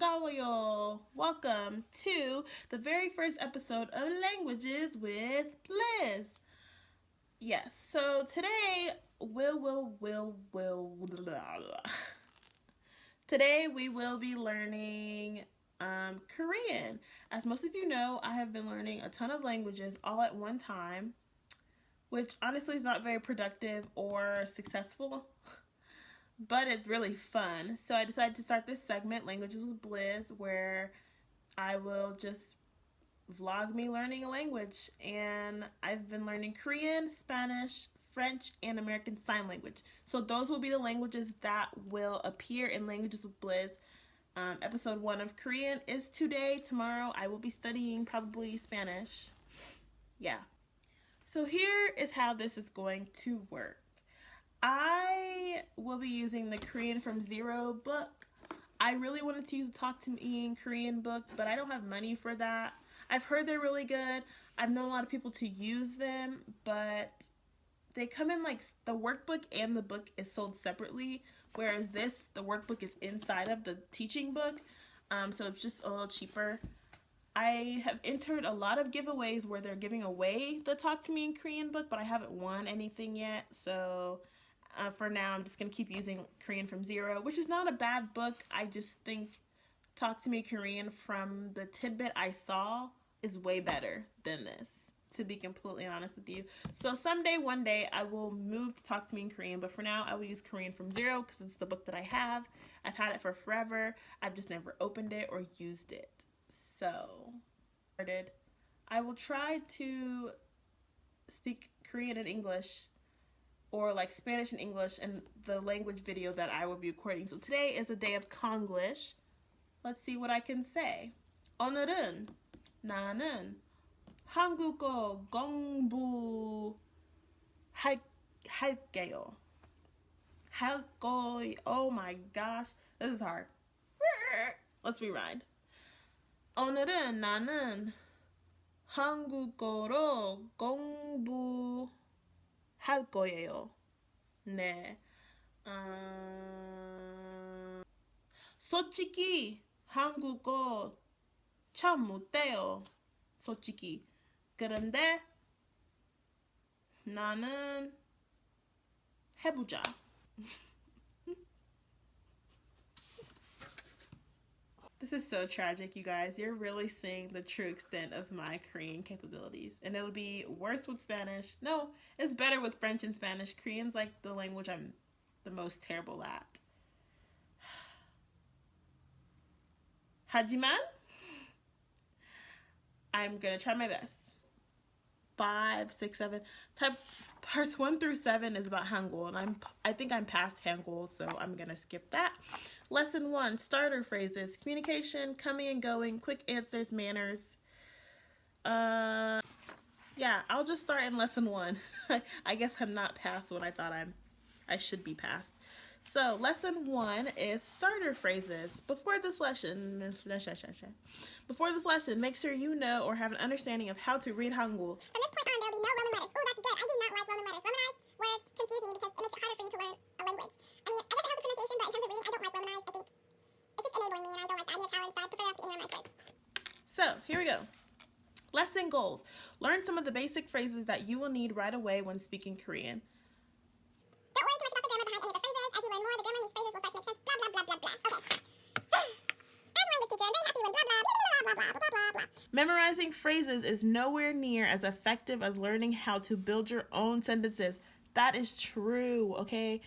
반가워요. Welcome to the very first episode of Languages with Bliz. Yes, so today today we will be learning Korean. As most of you know, I have been learning a ton of languages all at one time, which honestly is not very productive or successful. But it's really fun. So I decided to start this segment, Languages with Bliz, where I will just vlog me learning a language. And I've been learning Korean, Spanish, French, and American Sign Language. So those will be the languages that will appear in Languages with Bliz. Episode 1 of Korean is today. Tomorrow I will be studying probably Spanish. Yeah. So here is how this is going to work. I will be using the Korean from Zero book. I really wanted to use the Talk to Me in Korean book, but I don't have money for that. I've heard they're really good. I've known a lot of people to use them, but they come in like the workbook and the book is sold separately, whereas the workbook is inside of the teaching book, so it's just a little cheaper. I have entered a lot of giveaways where they're giving away the Talk to Me in Korean book, but I haven't won anything yet, so for now, I'm just going to keep using Korean from Zero, which is not a bad book. I just think Talk to Me Korean from the tidbit I saw is way better than this, to be completely honest with you. So someday, one day, I will move to Talk to Me in Korean, but for now, I will use Korean from Zero because it's the book that I have. I've had it for forever. I've just never opened it or used it. So, I will try to speak Korean and English, or like Spanish and English in the language video that I will be recording. So today is a day of Konglish. Let's see what I can say. 오늘은 나는 한국어 할게요. Oh my gosh, this is hard. Let's rewind. 오늘은 나는 한국어로 할 거예요. 네. 솔직히 한국어 참 못해요. 솔직히. 그런데 나는 해보자. This is so tragic, you guys. You're really seeing the true extent of my Korean capabilities. And it'll be worse with Spanish. No, it's better with French and Spanish. Korean's like the language I'm the most terrible at. 하지만 I'm gonna try my best. 5, 6, 7. Parts 1 through 7 is about Hangul, and I think I'm past Hangul, so I'm gonna skip that. Lesson 1, starter phrases, communication, coming and going, quick answers, manners. Yeah, I'll just start in lesson 1. I guess I'm not past what I thought I should be past. So lesson 1 is starter phrases. Before this lesson, make sure you know or have an understanding of how to read Hangul. From this point on, there will be no Roman letters. Oh, that's good. I do not like Roman letters. Romanized words confuse me because it makes it harder for you to learn a language. I mean, I guess it has a pronunciation, but in terms of reading, I don't like Romanized. I think it's just enabling me, and I don't like that. I need a challenge, so I prefer to have the English words. So, here we go. Lesson goals. Learn some of the basic phrases that you will need right away when speaking Korean. Don't worry too much about the grammar behind any of the phrases. As you learn more, the grammar in these phrases will start to make sense. Blah, blah, blah, blah, blah. Okay. As a language teacher, I'm very happy when blah, blah, blah, blah, blah, blah, blah, blah. Memorizing phrases is nowhere near as effective as learning how to build your own sentences. That is true, okay?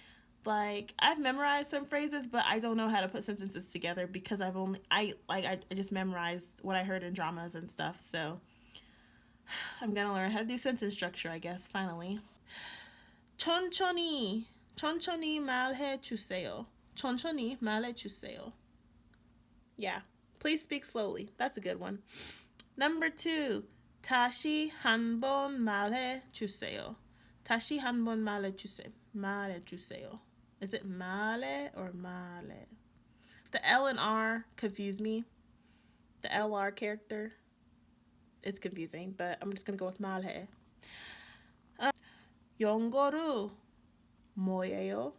Like, I've memorized some phrases, but I don't know how to put sentences together because I just memorized what I heard in dramas and stuff. So I'm gonna learn how to do sentence structure, I guess, finally. 천천히 말해 주세요. 천천히 말해 주세요. Yeah, please speak slowly. That's a good one. Number 2, 다시 한번 말해 주세요. 다시 한번 말해 주세요. Is it 말해 or 말해? The L and R confuse me. The LR character. It's confusing, but I'm just going to go with 말해. 영어로 뭐예요?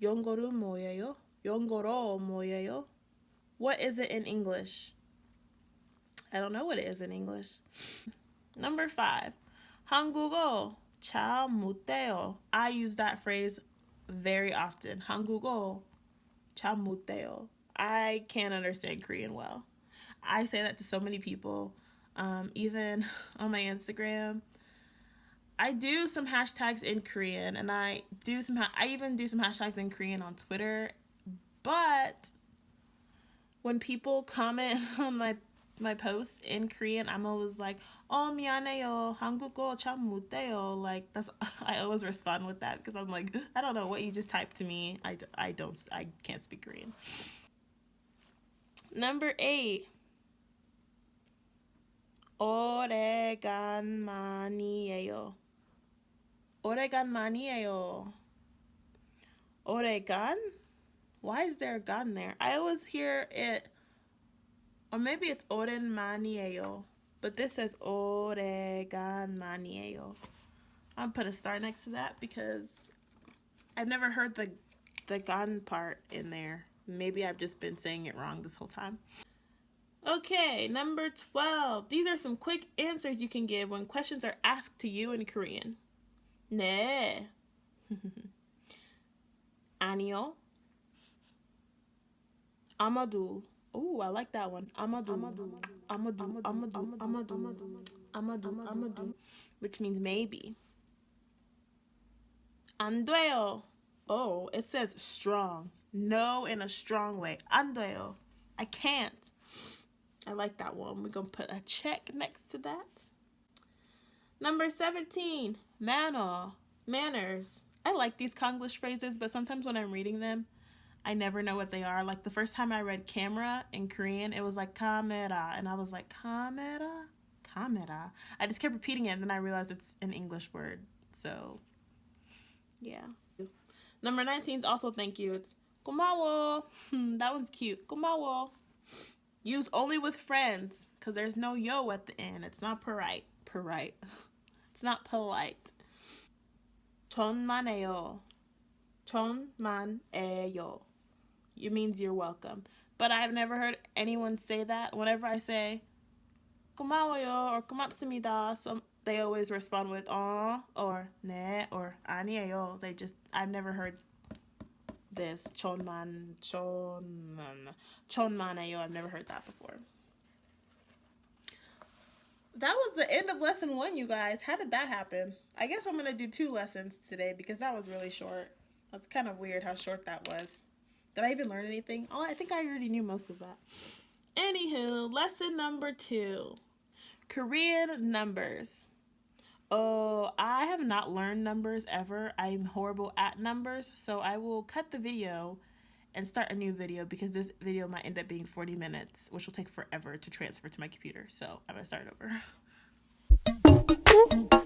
영어로 뭐예요? What is it in English? I don't know what it is in English. Number 5. 한국어 잘 못해요. I use that phrase very often. 한국어 잘 못해요. I can't understand Korean well. I say that to so many people. Even on my Instagram, I do some hashtags in Korean, and I even do some hashtags in Korean on Twitter. But when people comment on my posts in Korean, I'm always like, "Oh, 미안해요. 한국어 잘 못해요." Like that's I always respond with that because I'm like, I don't know what you just typed to me. I can't speak Korean. Number 8. 오래간만이에요. 오래간만이에요. 오래간? Why is there a 간 there? I always hear it, or maybe it's 오랜만이에요, but this says 오래간만이에요. I'll put a star next to that because I've never heard the 간 part in there. Maybe I've just been saying it wrong this whole time. Okay, number 12. These are some quick answers you can give when questions are asked to you in Korean. 네. 아니요. 아마도. Oh, I like that one. 아마도. 아마도. Which means maybe. 안 돼요. Oh, it says strong. No in a strong way. 안 돼요. I can't. I like that one. We're going to put a check next to that. Number 17. Manners. I like these Konglish phrases, but sometimes when I'm reading them, I never know what they are. Like the first time I read camera in Korean, it was like camera, and I was like, camera? I just kept repeating it, and then I realized it's an English word. So, yeah. Number 19 is also thank you. It's 고마워. That one's cute. 고마워. Use only with friends, because there's no yo at the end. It's not polite. It's not polite. 천만에요. 천만에요. It means you're welcome. But I've never heard anyone say that. Whenever I say 고마워요 or 고맙습니다, they always respond with or 네 or 아니에요. I've never heard this 천만에요. I've never heard that before. That was the end of lesson 1, you guys. How did that happen? I guess I'm going to do 2 lessons today because that was really short. That's kind of weird how short that was. Did I even learn anything? Oh, I think I already knew most of that. Anywho, lesson number 2. Korean numbers. Oh, I have not learned numbers ever. I'm horrible at numbers, so I will cut the video and start a new video because this video might end up being 40 minutes, which will take forever to transfer to my computer. So I'm going to start over.